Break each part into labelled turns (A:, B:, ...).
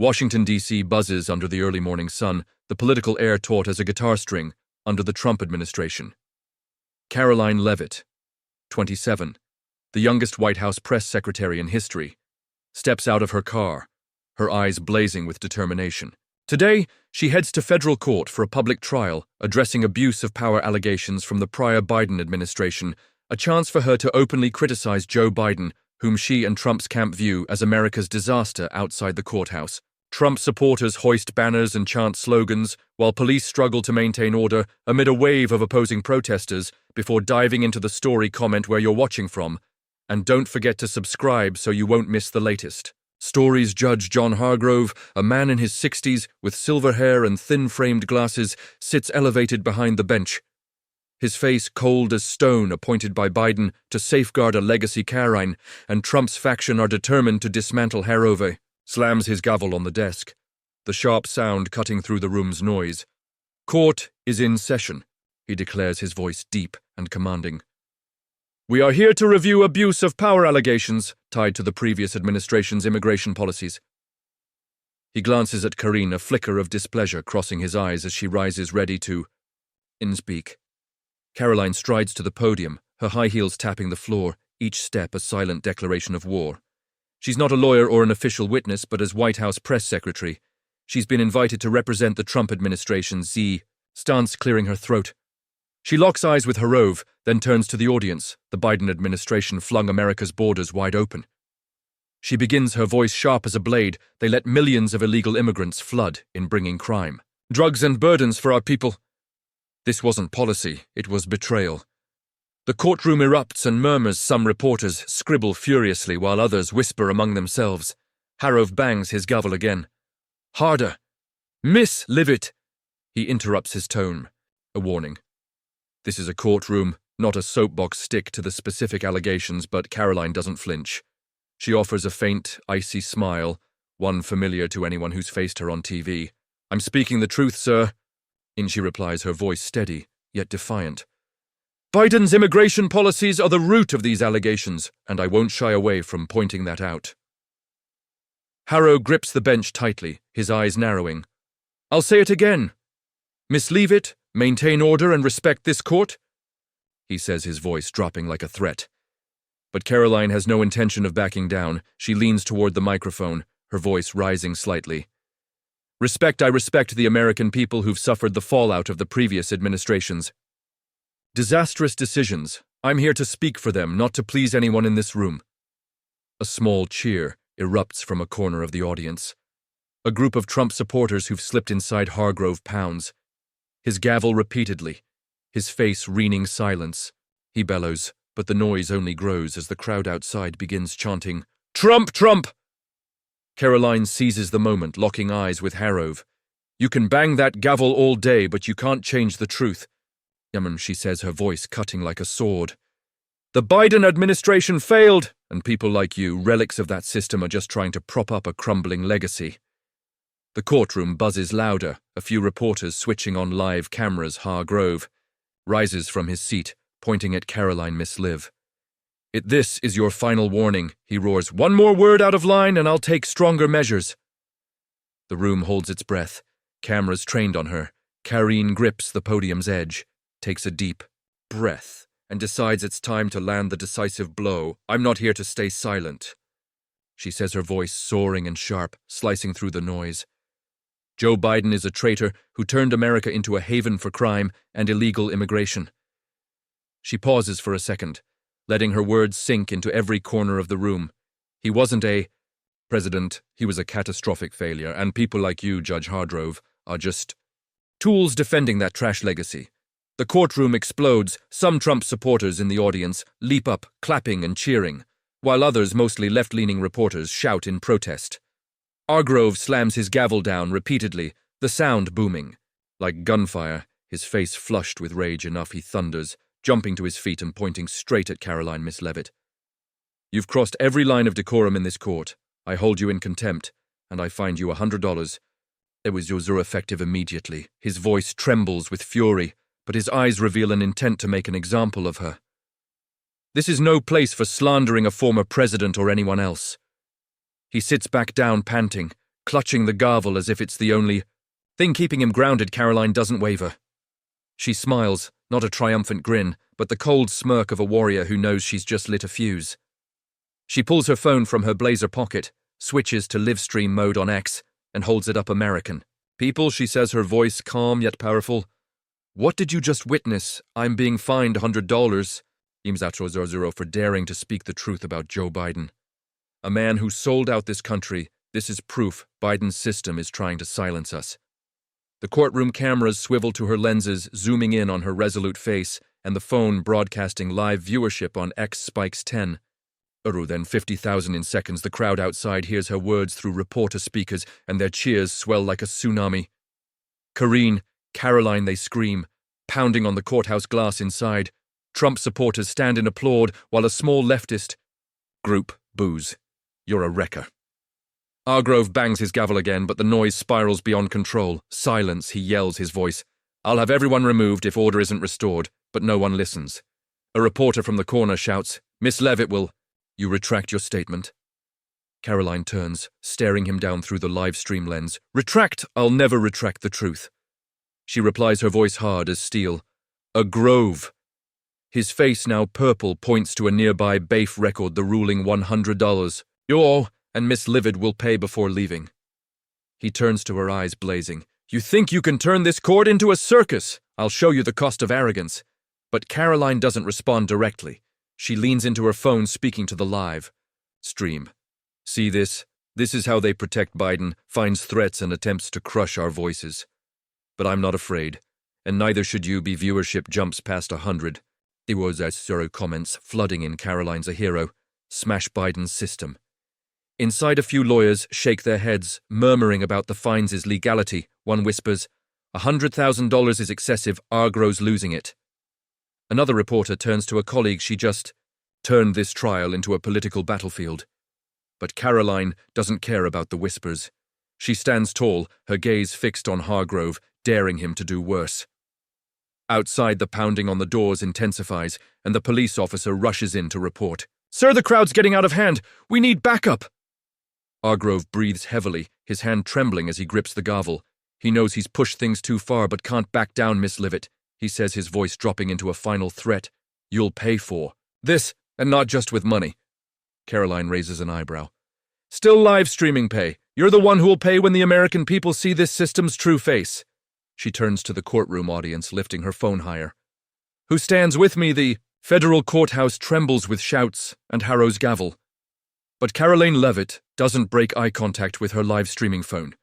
A: Washington, D.C. buzzes under the early morning sun, the political air taut as a guitar string under the Trump administration. Caroline Leavitt, 27, the youngest White House press secretary in history, steps out of her car, her eyes blazing with determination. Today, she heads to federal court for a public trial addressing abuse of power allegations from the prior Biden administration, a chance for her to openly criticize Joe Biden, whom she and Trump's camp view as America's disaster outside the courthouse. Trump supporters hoist banners and chant slogans, while police struggle to maintain order amid a wave of opposing protesters. Before diving into the story, comment where you're watching from, and don't forget to subscribe so you won't miss the latest. Stories. Judge John Hargrove, a man in his 60s with silver hair and thin-framed glasses, sits elevated behind the bench. His face cold as stone, appointed by Biden to safeguard a legacy Caroline, and Trump's faction are determined to dismantle Hargrove. Slams his gavel on the desk, the sharp sound cutting through the room's noise. Court is in session, he declares, his voice deep and commanding. We are here to review abuse of power allegations tied to the previous administration's immigration policies. He glances at Karine, a flicker of displeasure crossing his eyes as she rises ready to speak. Caroline strides to the podium, her high heels tapping the floor, each step a silent declaration of war. She's not a lawyer or an official witness, but as White House press secretary, she's been invited to represent the Trump administration's stance, clearing her throat. She locks eyes with Hargrove, then turns to the audience. The Biden administration flung America's borders wide open. She begins, her voice sharp as a blade. They let millions of illegal immigrants flood in bringing crime, drugs and burdens for our people. This wasn't policy, it was betrayal. The courtroom erupts and murmurs. Some reporters scribble furiously while others whisper among themselves. Hargrove bangs his gavel again. Harder. Miss Leavitt. He interrupts his tone. A warning. This is a courtroom, not a soapbox. Stick to the specific allegations, but Caroline doesn't flinch. She offers a faint, icy smile, one familiar to anyone who's faced her on TV. I'm speaking the truth, sir. She replies, her voice steady, yet defiant. Biden's immigration policies are the root of these allegations, and I won't shy away from pointing that out. Hargrove grips the bench tightly, his eyes narrowing. I'll say it again. Miss Leavitt, maintain order and respect this court, he says, his voice dropping like a threat. But Caroline has no intention of backing down. She leans toward the microphone, her voice rising slightly. I respect the American people who've suffered the fallout of the previous administration's disastrous decisions. I'm here to speak for them, not to please anyone in this room. A small cheer erupts from a corner of the audience. A group of Trump supporters who've slipped inside Hargrove pounds. His gavel repeatedly, his face wringing silence. He bellows, but the noise only grows as the crowd outside begins chanting, Trump, Trump! Caroline seizes the moment, locking eyes with Hargrove. You can bang that gavel all day, but you can't change the truth. She says, her voice cutting like a sword. The Biden administration failed, and people like you, relics of that system, are just trying to prop up a crumbling legacy. The courtroom buzzes louder, a few reporters switching on live cameras. Hargrove rises from his seat, pointing at Caroline. Miss Liv. This is your final warning, he roars. One more word out of line and I'll take stronger measures. The room holds its breath, cameras trained on her. Karine grips the podium's edge, takes a deep breath, and decides it's time to land the decisive blow. I'm not here to stay silent, she says, her voice soaring and sharp, slicing through the noise. Joe Biden is a traitor who turned America into a haven for crime and illegal immigration. She pauses for a second, letting her words sink into every corner of the room. He wasn't a president, he was a catastrophic failure, and people like you, Judge Hargrove, are just tools defending that trash legacy. The courtroom explodes. Some Trump supporters in the audience leap up, clapping and cheering, while others, mostly left-leaning reporters, shout in protest. Hargrove slams his gavel down repeatedly, the sound booming. Like gunfire, his face flushed with rage enough, he thunders, jumping to his feet and pointing straight at Caroline. Miss Leavitt. You've crossed every line of decorum in this court. I hold you in contempt, and I fine you $100. It was yours effective immediately. His voice trembles with fury, but his eyes reveal an intent to make an example of her. This is no place for slandering a former president or anyone else. He sits back down, panting, clutching the gavel as if it's the only thing keeping him grounded. Caroline doesn't waver. She smiles, not a triumphant grin, but the cold smirk of a warrior who knows she's just lit a fuse. She pulls her phone from her blazer pocket, switches to live stream mode on X, and holds it up American. People, she says, her voice calm yet powerful. What did you just witness? I'm being fined $100. For daring to speak the truth about Joe Biden. A man who sold out this country. This is proof Biden's system is trying to silence us. The courtroom cameras swivel to her lenses, zooming in on her resolute face, and the phone broadcasting live viewership on X spikes 10. Then 50,000 in seconds. The crowd outside hears her words through reporter speakers, and their cheers swell like a tsunami. Karine, Caroline, they scream, pounding on the courthouse glass inside. Trump supporters stand and applaud, while a small leftist group boos. You're a wrecker. Hargrove bangs his gavel again, but the noise spirals beyond control. Silence, he yells, his voice. I'll have everyone removed if order isn't restored, but no one listens. A reporter from the corner shouts, Miss Leavitt will... You retract your statement? Caroline turns, staring him down through the live stream lens. Retract! I'll never retract the truth. She replies, her voice hard as steel. A grove. His face, now purple, points to a nearby BAFE record, the ruling $100. You and Miss Leavitt will pay before leaving. He turns to her, eyes blazing. You think you can turn this court into a circus? I'll show you the cost of arrogance. But Caroline doesn't respond directly. She leans into her phone, speaking to the live stream. See this? This is how they protect Biden, finds threats and attempts to crush our voices. But I'm not afraid, and neither should you be. Viewership jumps past 100. There was as Soro comments, flooding in. Caroline's a hero. Smash Biden's system. Inside, a few lawyers shake their heads, murmuring about the fines' legality. One whispers, $100,000 is excessive. Hargrove's losing it. Another reporter turns to a colleague. She just turned this trial into a political battlefield. But Caroline doesn't care about the whispers. She stands tall, her gaze fixed on Hargrove, daring him to do worse. Outside, the pounding on the doors intensifies, and the police officer rushes in to report. Sir, the crowd's getting out of hand. We need backup. Hargrove breathes heavily, his hand trembling as he grips the gavel. He knows he's pushed things too far but can't back down. Miss Leavitt, he says, his voice dropping into a final threat. You'll pay for this, and not just with money. Caroline raises an eyebrow. Still live streaming pay. You're the one who'll pay when the American people see this system's true face. She turns to the courtroom audience, lifting her phone higher. Who stands with me? The federal courthouse trembles with shouts and Harrow's gavel. But Caroline Leavitt doesn't break eye contact with her live streaming phone.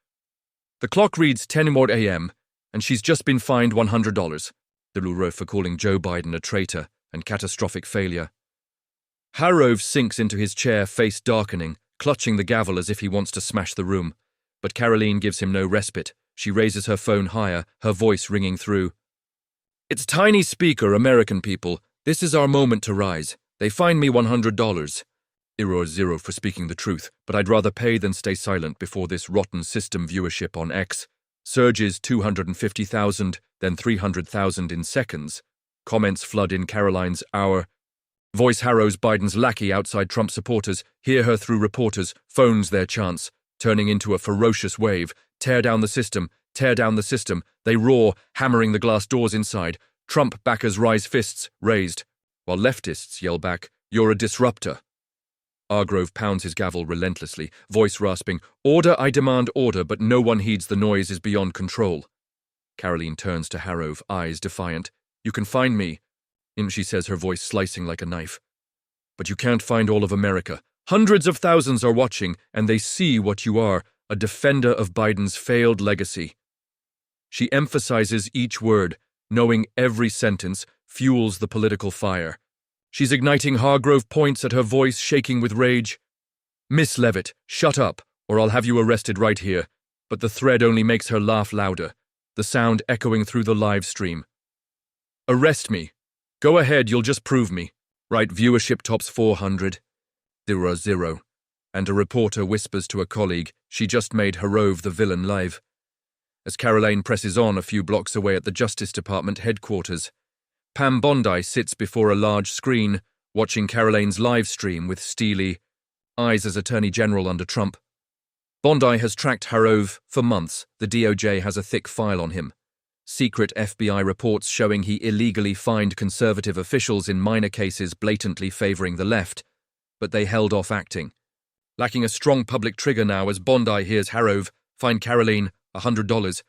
A: The clock reads 10 a.m., and she's just been fined $100. The Lure for calling Joe Biden a traitor and catastrophic failure. Harrove sinks into his chair, face darkening, clutching the gavel as if he wants to smash the room. But Caroline gives him no respite. She raises her phone higher, her voice ringing through. It's tiny speaker, American people. This is our moment to rise. They fined me $100. Error 0 for speaking the truth, but I'd rather pay than stay silent before this rotten system. Viewership on X surges 250,000, then 300,000 in seconds. Comments flood in. Caroline's hour. Voice harrows Biden's lackey outside. Trump supporters hear her through reporters, phones their chants, turning into a ferocious wave. Tear down the system, tear down the system. They roar, hammering the glass doors inside. Trump backers rise, fists raised, while leftists yell back, You're a disruptor. Hargrove pounds his gavel relentlessly, voice rasping, Order, I demand order, but no one heeds. The noise is beyond control. Caroline turns to Harrove, eyes defiant. You can find me, she says, her voice slicing like a knife. But you can't find all of America. Hundreds of thousands are watching, and they see what you are, a defender of Biden's failed legacy. She emphasizes each word, knowing every sentence fuels the political fire. She's igniting. Hargrove points at her, voice shaking with rage. Miss Leavitt, shut up, or I'll have you arrested right here. But the thread only makes her laugh louder, the sound echoing through the live stream. Arrest me. Go ahead, you'll just prove me. Right, viewership tops 400. There are 0. And a reporter whispers to a colleague, she just made Harrove the villain live. As Caroline presses on a few blocks away at the Justice Department headquarters, Pam Bondi sits before a large screen, watching Caroline's live stream with steely eyes as Attorney General under Trump. Bondi has tracked Harrove for months. The DOJ has a thick file on him. Secret FBI reports showing he illegally fined conservative officials in minor cases blatantly favoring the left, but they held off acting. Lacking a strong public trigger now as Bondi hears Harrove fine Caroline $100.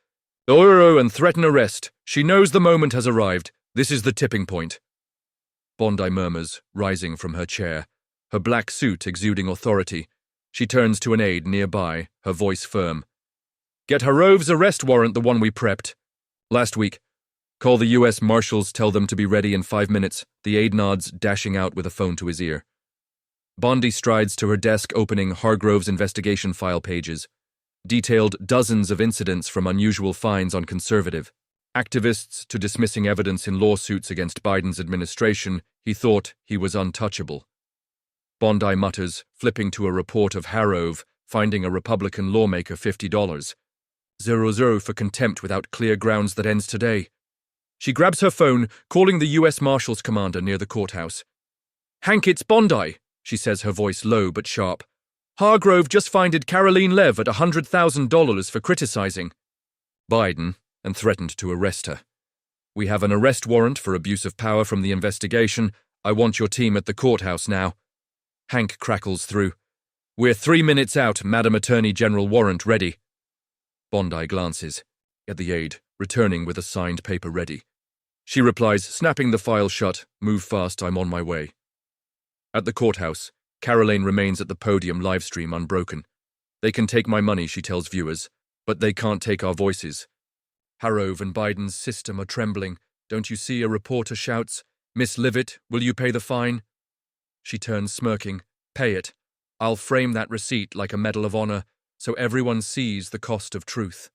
A: Euro and threaten arrest. She knows the moment has arrived. This is the tipping point. Bondi murmurs, rising from her chair, her black suit exuding authority. She turns to an aide nearby, her voice firm. Get Harrove's arrest warrant, the one we prepped. Last week. Call the U.S. Marshals, tell them to be ready in 5 minutes. The aide nods, dashing out with a phone to his ear. Bondi strides to her desk, opening Hargrove's investigation file pages. Detailed dozens of incidents from unusual fines on conservative activists to dismissing evidence in lawsuits against Biden's administration. He thought he was untouchable. Bondi mutters, flipping to a report of Harrove finding a Republican lawmaker $50. 00 for contempt without clear grounds that ends today. She grabs her phone, calling the U.S. Marshals commander near the courthouse. Hank, it's Bondi, she says, her voice low but sharp. Hargrove just fined Caroline Lev at $100,000 for criticizing Biden and threatened to arrest her. We have an arrest warrant for abuse of power from the investigation. I want your team at the courthouse now. Hank crackles through. We're 3 minutes out, Madam Attorney General, warrant ready. Bondi glances at the aide, returning with a signed paper ready. She replies, snapping the file shut, move fast, I'm on my way. At the courthouse, Caroline remains at the podium livestream unbroken. They can take my money, she tells viewers, but they can't take our voices. Harrove and Biden's system are trembling. Don't you see, a reporter shouts, Miss Leavitt, will you pay the fine? She turns smirking. Pay it. I'll frame that receipt like a Medal of Honor so everyone sees the cost of truth.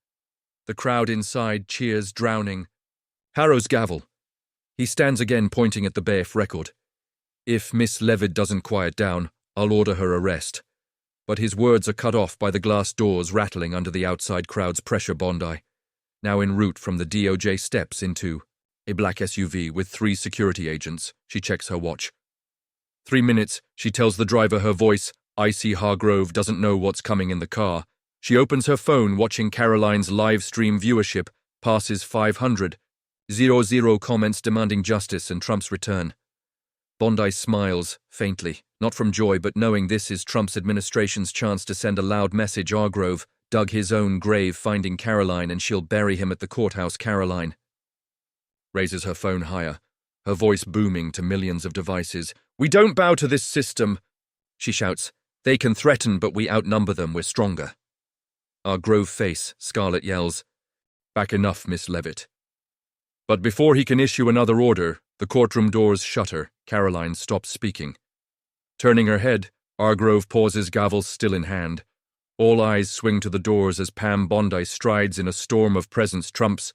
A: The crowd inside cheers, drowning. Harrow's gavel. He stands again, pointing at the BAF record. If Miss Leavitt doesn't quiet down, I'll order her arrest. But his words are cut off by the glass doors rattling under the outside crowd's pressure. Bondi, now en route from the DOJ, steps into a black SUV with 3 security agents. She checks her watch. 3 minutes, she tells the driver, her voice icy. Hargrove doesn't know what's coming in the car. She opens her phone, watching Caroline's live stream viewership passes 500. 00 comments demanding justice and Trump's return. Bondi smiles, faintly, not from joy but knowing this is Trump's administration's chance to send a loud message. Hargrove dug his own grave finding Caroline, and she'll bury him at the courthouse. Caroline raises her phone higher, her voice booming to millions of devices. We don't bow to this system, she shouts. They can threaten, but we outnumber them, we're stronger. Hargrove face, Scarlet yells, back enough, Miss Leavitt. But before he can issue another order, the courtroom doors shutter. Caroline stops speaking. Turning her head, Hargrove pauses, gavel still in hand. All eyes swing to the doors as Pam Bondi strides in a storm of presence. Trump's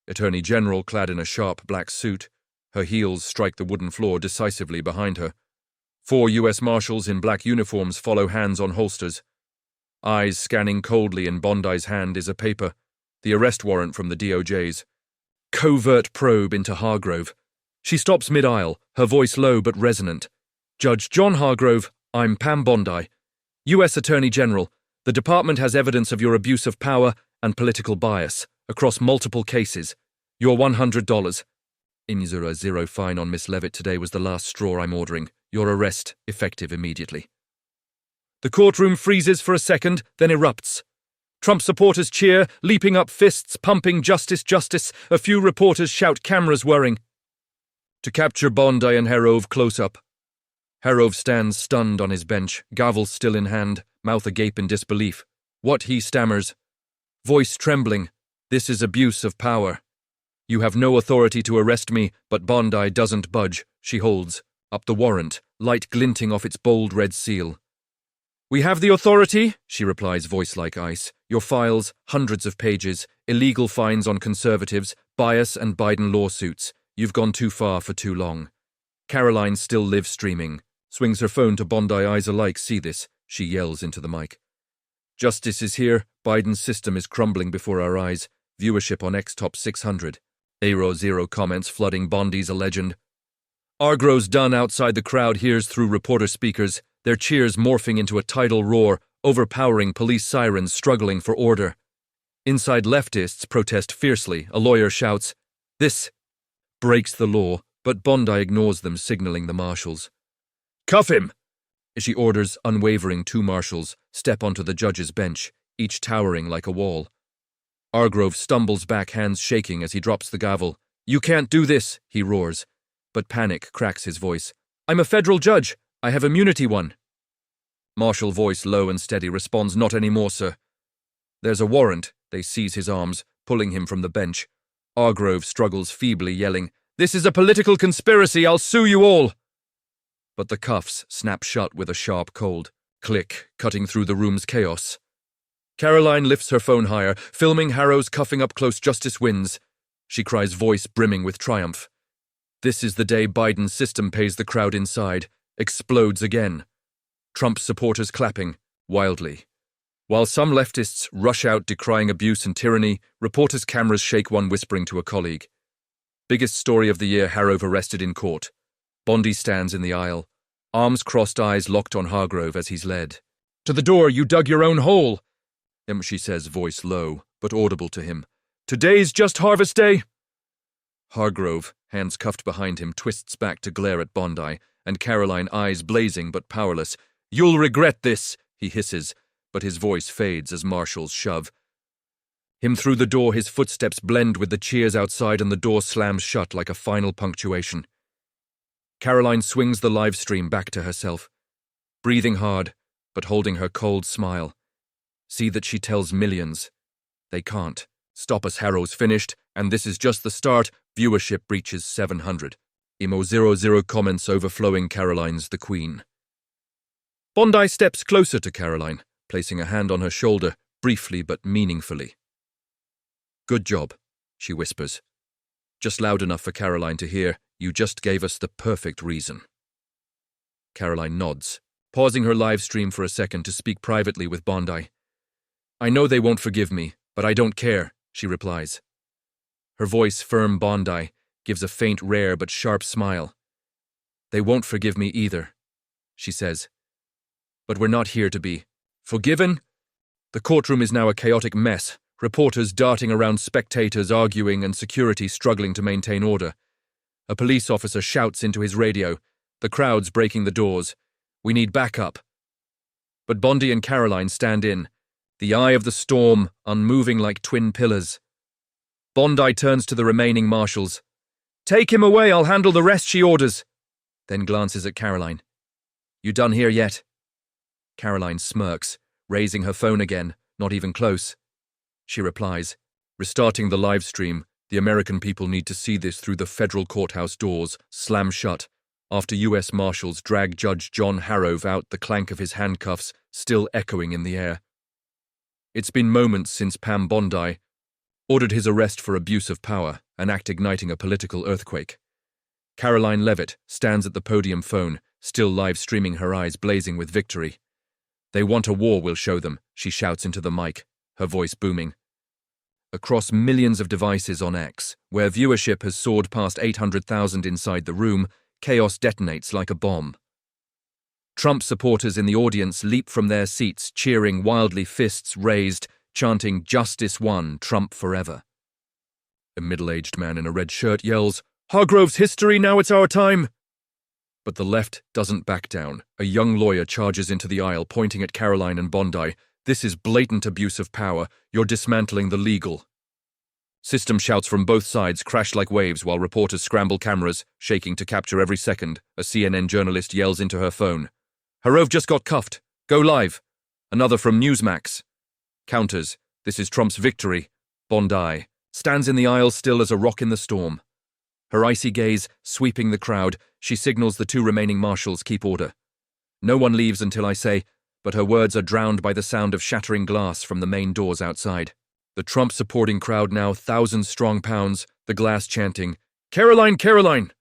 A: Attorney General, clad in a sharp black suit. Her heels strike the wooden floor decisively behind her. 4 U.S. Marshals in black uniforms follow, hands on holsters. Eyes scanning coldly. In Bondi's hand is a paper, the arrest warrant from the DOJ's. Covert probe into Hargrove. She stops mid-aisle, her voice low but resonant. Judge John Hargrove, I'm Pam Bondi, U.S. Attorney General. The department has evidence of your abuse of power and political bias across multiple cases. Your $100. In 00 fine on Miss Leavitt today was the last straw. I'm ordering your arrest, effective immediately. The courtroom freezes for a second, then erupts. Trump supporters cheer, leaping up, fists pumping, justice, justice. A few reporters shout, cameras whirring. To capture Bondi and Harrove close up. Harrove stands stunned on his bench, gavel still in hand, mouth agape in disbelief. What, he stammers, voice trembling. This is abuse of power. You have no authority to arrest me, but Bondi doesn't budge. She holds up the warrant, light glinting off its bold red seal. We have the authority, she replies, voice like ice. Your files, hundreds of pages, illegal fines on conservatives, bias and Biden lawsuits. You've gone too far for too long. Caroline still live streaming, swings her phone to Bondi, eyes alike. See this, she yells into the mic. Justice is here, Biden's system is crumbling before our eyes. Viewership on X top 600. 00 comments flooding. Bondi's a legend. Hargrove's done outside. The crowd hears through reporter speakers, their cheers morphing into a tidal roar. overpowering police sirens struggling for order. Inside, leftists protest fiercely. A lawyer shouts, "This breaks the law," but Bondi ignores them, signaling the marshals. "Cuff him!" She orders, unwavering. Two marshals step onto the judge's bench, each towering like a wall. Hargrove stumbles back, hands shaking as he drops the gavel. "You can't do this," he roars, but panic cracks his voice. "I'm a federal judge. I have immunity won." Marshal, voice low and steady, responds, "Not anymore, sir." "There's a warrant." They seize his arms, pulling him from the bench. Hargrove struggles feebly, yelling, "This is a political conspiracy. I'll sue you all." But the cuffs snap shut with a sharp cold. Click, cutting through the room's chaos. Caroline lifts her phone higher, filming Harrow's cuffing up close. "Justice wins," she cries, voice brimming with triumph. This is the day Biden's system pays. The crowd inside explodes again. Trump supporters clapping wildly. While some leftists rush out decrying abuse and tyranny, reporters' cameras shake, one whispering to a colleague. Biggest story of the year: Harrow arrested in court. Bondi stands in the aisle, arms crossed, eyes locked on Hargrove as he's led. "To the door, you dug your own hole," she says, voice low, but audible to him. "Today's just harvest day." Hargrove, hands cuffed behind him, twists back to glare at Bondi, and Caroline, eyes blazing but powerless. "You'll regret this," he hisses, but his voice fades as marshals shove him through the door. His footsteps blend with the cheers outside and the door slams shut like a final punctuation. Caroline swings the live stream back to herself, breathing hard, but holding her cold smile. See that she tells millions. They can't stop us. Harrow's finished, and this is just the start. Viewership breaches 700. Emo 00 comments overflowing. Caroline's the queen. Bondi steps closer to Caroline, placing a hand on her shoulder, briefly but meaningfully. "Good job," she whispers. Just loud enough for Caroline to hear. "You just gave us the perfect reason." Caroline nods, pausing her live stream for a second to speak privately with Bondi. "I know they won't forgive me, but I don't care," she replies. Her voice firm. Bondi gives a faint, rare but sharp smile. "They won't forgive me either," she says. "But we're not here to be forgiven." The courtroom is now a chaotic mess, reporters darting around, spectators arguing, and security struggling to maintain order. A police officer shouts into his radio, the crowd's breaking the doors. "We need backup." But Bondi and Caroline stand in, the eye of the storm, unmoving like twin pillars. Bondi turns to the remaining marshals. "Take him away, I'll handle the rest," she orders, then glances at Caroline. "You done here yet?" Caroline smirks, raising her phone again, not even close. She replies, restarting the live stream. "The American people need to see this." Through the federal courthouse doors slam shut after U.S. Marshals drag Judge John Harrow out, the clank of his handcuffs still echoing in the air. It's been moments since Pam Bondi ordered his arrest for abuse of power, an act igniting a political earthquake. Caroline Leavitt stands at the podium, phone still live streaming, her eyes blazing with victory. "They want a war, we'll show them," she shouts into the mic, her voice booming. Across millions of devices on X, where viewership has soared past 800,000 inside the room, chaos detonates like a bomb. Trump supporters in the audience leap from their seats, cheering wildly, fists raised, chanting "Justice won, Trump forever." A middle-aged man in a red shirt yells, "Hargrove's history, now it's our time!" But the left doesn't back down. A young lawyer charges into the aisle, pointing at Caroline and Bondi. "This is blatant abuse of power. You're dismantling the legal system." Shouts from both sides crash like waves while reporters scramble cameras, shaking to capture every second. A CNN journalist yells into her phone, "Harrow just got cuffed. Go live." Another from Newsmax counters, "This is Trump's victory." Bondi stands in the aisle, still as a rock in the storm. Her icy gaze sweeping the crowd, she signals the two remaining marshals, "Keep order. No one leaves until I say," but her words are drowned by the sound of shattering glass from the main doors outside. The Trump-supporting crowd now 1,000-strong pounds, the glass chanting, "Caroline, Caroline!"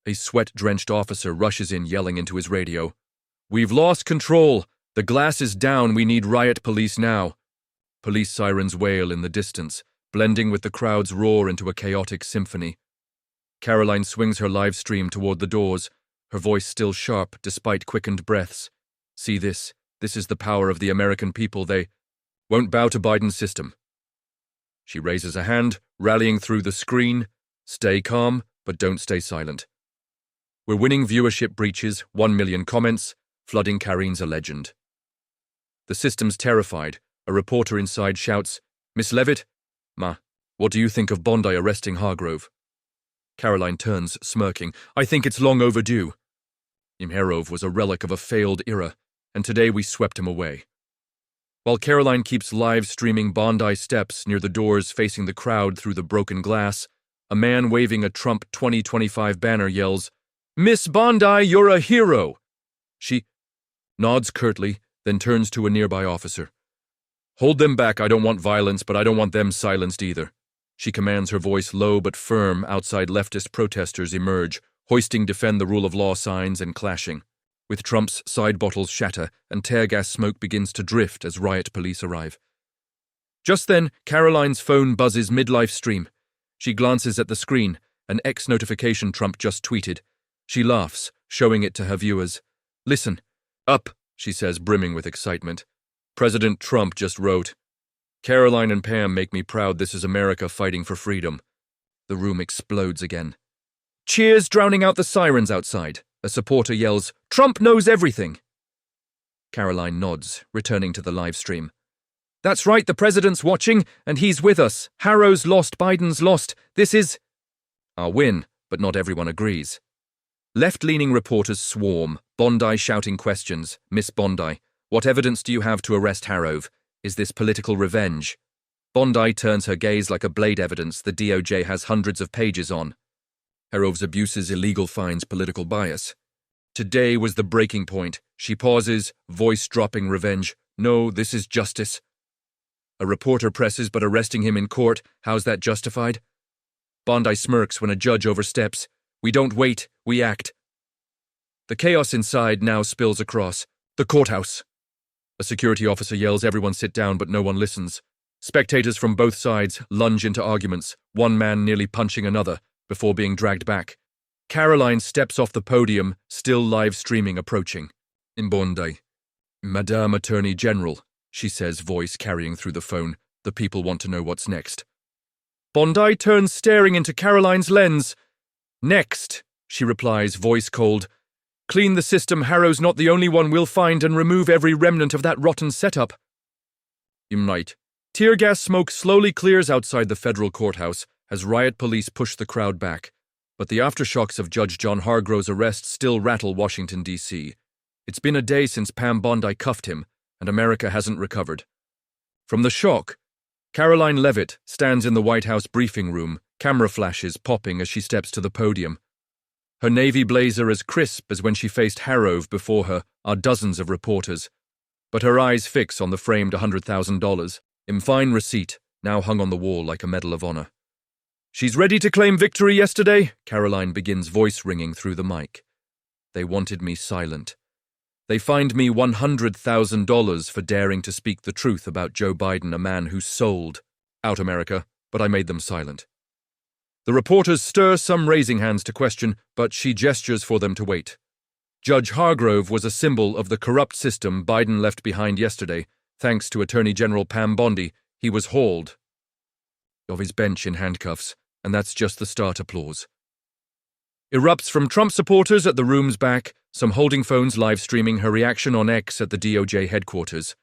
A: A sweat-drenched officer rushes in, yelling into his radio, "We've lost control. The glass is down. We need riot police now." Police sirens wail in the distance, blending with the crowd's roar into a chaotic symphony. Caroline swings her live stream toward the doors, her voice still sharp despite quickened breaths. "See this. This is the power of the American people. They won't bow to Biden's system. She raises a hand, rallying through the screen. Stay calm, but don't stay silent. We're winning viewership breaches, 1 million comments, flooding Karin's a legend. The system's terrified. A reporter inside shouts, Miss Leavitt? Ma, what do you think of Bondi arresting Hargrove? Caroline turns, smirking. I think it's long overdue. Hargrove was a relic of a failed era, and today we swept him away. While Caroline keeps live streaming Bondi steps near the doors facing the crowd through the broken glass, a man waving a Trump 2025 banner yells, Miss Bondi, you're a hero! She nods curtly, then turns to a nearby officer. Hold them back. I don't want violence, but I don't want them silenced either. She commands, her voice low but firm. Outside, leftist protesters emerge, hoisting defend the rule of law signs and clashing. With Trump's side bottles shatter and tear gas smoke begins to drift as riot police arrive. Just then, Caroline's phone buzzes mid-live stream. She glances at the screen, an X notification Trump just tweeted. She laughs, showing it to her viewers. Listen. Up, she says, brimming with excitement. President Trump just wrote, Caroline and Pam make me proud. This is America fighting for freedom. The room explodes again. Cheers drowning out the sirens outside. A supporter yells, Trump knows everything. Caroline nods, returning to the live stream. That's right, the president's watching, and he's with us. Harrow's lost, Biden's lost. This is our win, but not everyone agrees. Left-leaning reporters swarm, Bondi shouting questions. Miss Bondi, what evidence do you have to arrest Harrove? Is this political revenge? Bondi turns her gaze like a blade. Evidence the DOJ has hundreds of pages on. Harrove's abuses, illegal fines, political bias. Today was the breaking point. She pauses, voice dropping. Revenge. No, this is justice. A reporter presses, but arresting him in court, how's that justified? Bondi smirks when a judge oversteps. We don't wait, we act. The chaos inside now spills across the courthouse. A security officer yells, everyone sit down, but no one listens. Spectators from both sides lunge into arguments, one man nearly punching another, before being dragged back. Caroline steps off the podium, still live streaming, approaching. In Bondi. Madame Attorney General, she says, voice carrying through the phone. The people want to know what's next. Bondi turns, staring into Caroline's lens. Next, she replies, voice cold. Clean the system. Harrow's not the only one. We'll find and remove every remnant of that rotten setup. Unite. Tear gas smoke slowly clears outside the federal courthouse as riot police push the crowd back. But the aftershocks of Judge John Hargrove's arrest still rattle Washington, D.C. It's been a day since Pam Bondi cuffed him, and America hasn't recovered. From the shock, Caroline Leavitt stands in the White House briefing room, camera flashes popping as she steps to the podium. Her navy blazer as crisp as when she faced Harrove. Before her are dozens of reporters, but her eyes fix on the framed $100,000 in fine receipt, now hung on the wall like a Medal of Honor. She's ready to claim victory yesterday, Caroline begins, voice ringing through the mic. They wanted me silent. They fined me $100,000 for daring to speak the truth about Joe Biden, a man who sold out America, but I made them silent. The reporters stir, some raising hands to question, but she gestures for them to wait. Judge Hargrove was a symbol of the corrupt system Biden left behind yesterday. Thanks to Attorney General Pam Bondi, he was hauled off his bench in handcuffs, and that's just the start. Applause erupts from Trump supporters at the room's back, some holding phones live streaming her reaction on X at the DOJ headquarters.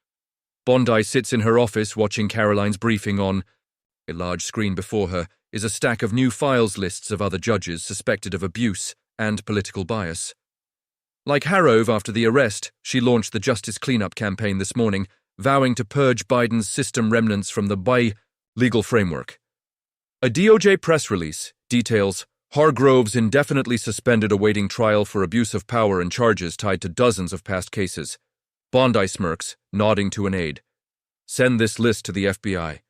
A: Bondi sits in her office watching Caroline's briefing. On a large screen before her is a stack of new files, lists of other judges suspected of abuse and political bias. Like Harrove after the arrest, she launched the Justice Cleanup campaign this morning, vowing to purge Biden's system remnants from the legal framework. A DOJ press release details Hargrove's indefinitely suspended, awaiting trial for abuse of power and charges tied to dozens of past cases. Bondi smirks, nodding to an aide. Send this list to the FBI.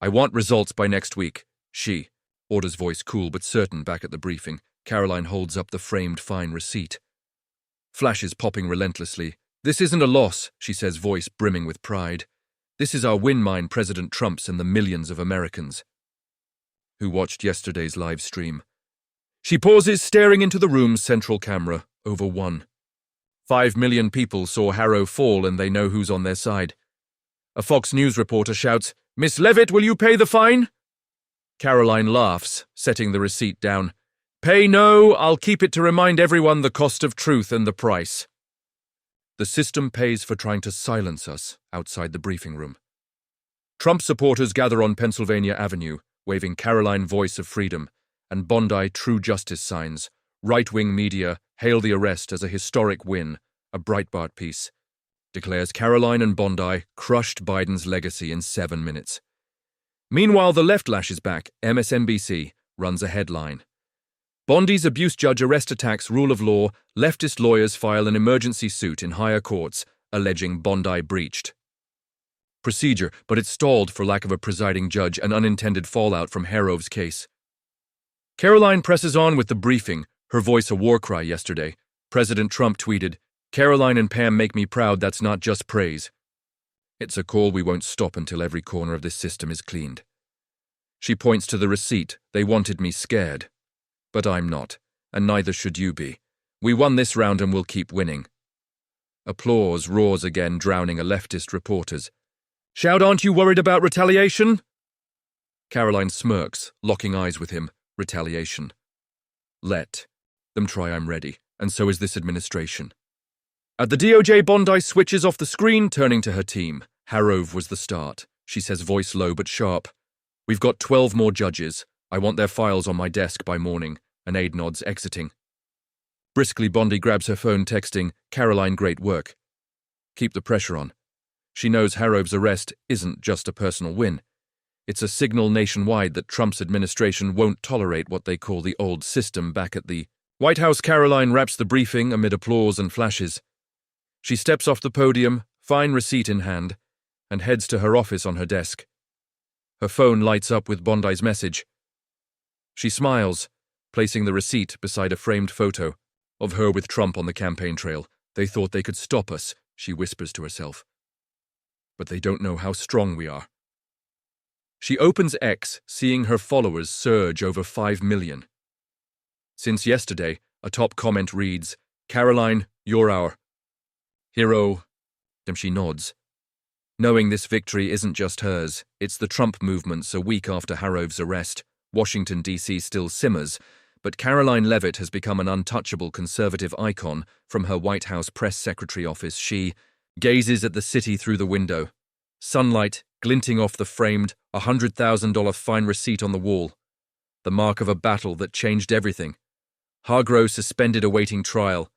A: I want results by next week. She orders, voice cool but certain, back at the briefing. Caroline holds up the framed fine receipt. Flashes popping relentlessly. This isn't a loss, she says, voice brimming with pride. This is our win, mine, President Trump's, and the millions of Americans who watched yesterday's live stream. She pauses, staring into the room's central camera, over one. 5 million people saw Harrow fall and they know who's on their side. A Fox News reporter shouts, "Miss Leavitt, will you pay the fine?" Caroline laughs, setting the receipt down. "Pay no, I'll keep it to remind everyone the cost of truth and the price." The system pays for trying to silence us outside the briefing room. Trump supporters gather on Pennsylvania Avenue, waving Caroline Voice of Freedom and Bondi True Justice signs. Right-wing media hail the arrest as a historic win, a Breitbart piece declares Caroline and Bondi crushed Biden's legacy in 7 minutes. Meanwhile, the left lashes back. MSNBC runs a headline. Bondi's abuse judge arrest attacks rule of law. Leftist lawyers file an emergency suit in higher courts, alleging Bondi breached procedure, but it stalled for lack of a presiding judge, an unintended fallout from Harrow's case. Caroline presses on with the briefing, her voice a war cry yesterday. President Trump tweeted, "Caroline and Pam make me proud, that's not just praise. It's a call we won't stop until every corner of this system is cleaned." She points to the receipt. "They wanted me scared. But I'm not, and neither should you be. We won this round and we'll keep winning." Applause roars again, drowning a leftist reporter's shout, "Aren't you worried about retaliation?" Caroline smirks, locking eyes with him. Retaliation. Let them try, I'm ready, and so is this administration. At the DOJ, Bondi switches off the screen, turning to her team. Harrow was the start. She says, voice low but sharp. "We've got 12 more judges. I want their files on my desk by morning." An aide nods, exiting. Briskly, Bondi grabs her phone, texting, "Caroline, great work. Keep the pressure on." She knows Harrow's arrest isn't just a personal win. It's a signal nationwide that Trump's administration won't tolerate what they call the old system. Back at the White House, Caroline wraps the briefing amid applause and flashes. She steps off the podium, fine receipt in hand, and heads to her office on her desk. Her phone lights up with Bondi's message. She smiles, placing the receipt beside a framed photo of her with Trump on the campaign trail. "They thought they could stop us," she whispers to herself. "But they don't know how strong we are." She opens X, seeing her followers surge over 5 million. Since yesterday, a top comment reads, "Caroline, you're our hero." She nods, knowing this victory isn't just hers, it's the Trump movement's. A week after Harrow's arrest, Washington, D.C. still simmers, but Caroline Leavitt has become an untouchable conservative icon. From her White House press secretary office, she gazes at the city through the window, sunlight glinting off the framed $100,000 fine receipt on the wall, the mark of a battle that changed everything. Hargrove suspended awaiting trial,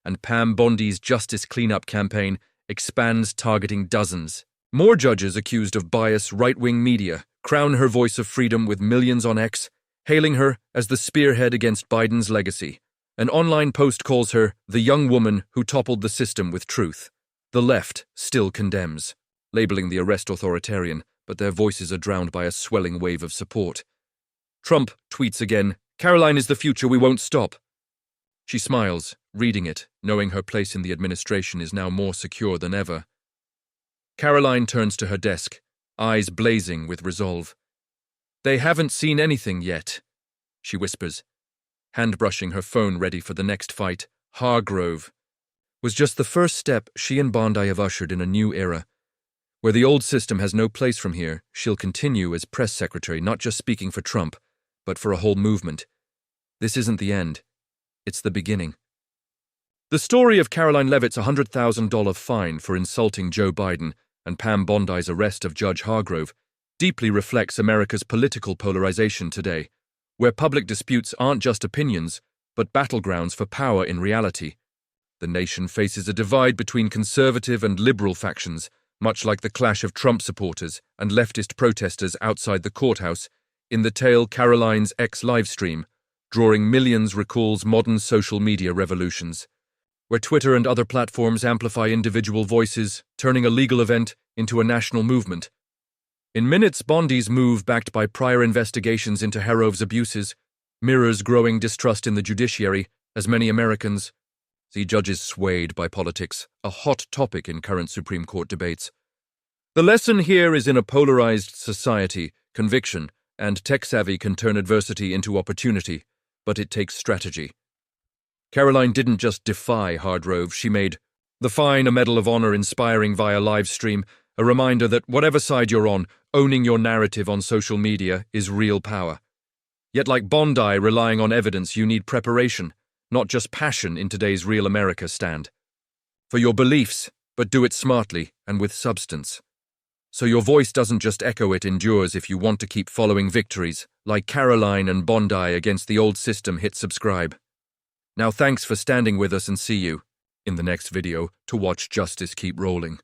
A: and Pam Bondi's justice cleanup campaign expands, targeting dozens. More judges accused of bias. Right-wing media crown her voice of freedom with millions on X, hailing her as the spearhead against Biden's legacy. An online post calls her the young woman who toppled the system with truth. The left still condemns, labeling the arrest authoritarian, but their voices are drowned by a swelling wave of support. Trump tweets again, "Caroline is the future, we won't stop." She smiles, reading it, knowing her place in the administration is now more secure than ever. Caroline turns to her desk, eyes blazing with resolve. "They haven't seen anything yet," she whispers, hand-brushing her phone ready for the next fight. Hargrove was just the first step she and Bondi have ushered in a new era. Where the old system has no place from here, she'll continue as press secretary, not just speaking for Trump, but for a whole movement. This isn't the end. It's the beginning. The story of Caroline Leavitt's $100,000 fine for insulting Joe Biden and Pam Bondi's arrest of Judge Hargrove deeply reflects America's political polarization today, where public disputes aren't just opinions, but battlegrounds for power in reality. The nation faces a divide between conservative and liberal factions, much like the clash of Trump supporters and leftist protesters outside the courthouse. In the tale, Caroline's X livestream, drawing millions, recalls modern social media revolutions, where Twitter and other platforms amplify individual voices, turning a legal event into a national movement. In minutes, Bondi's move, backed by prior investigations into Harrow's abuses, mirrors growing distrust in the judiciary as many Americans see judges swayed by politics, a hot topic in current Supreme Court debates. The lesson here is in a polarized society, conviction and tech-savvy can turn adversity into opportunity, but it takes strategy. Caroline didn't just defy Hardrove, she made the fine a Medal of Honor inspiring via live stream, a reminder that whatever side you're on, owning your narrative on social media is real power. Yet like Bondi relying on evidence, you need preparation, not just passion in today's real America stand. For your beliefs, but do it smartly and with substance. So your voice doesn't just echo, it endures. If you want to keep following victories, like Caroline and Bondi against the old system, hit subscribe. Now thanks for standing with us, and see you in the next video to watch justice keep rolling.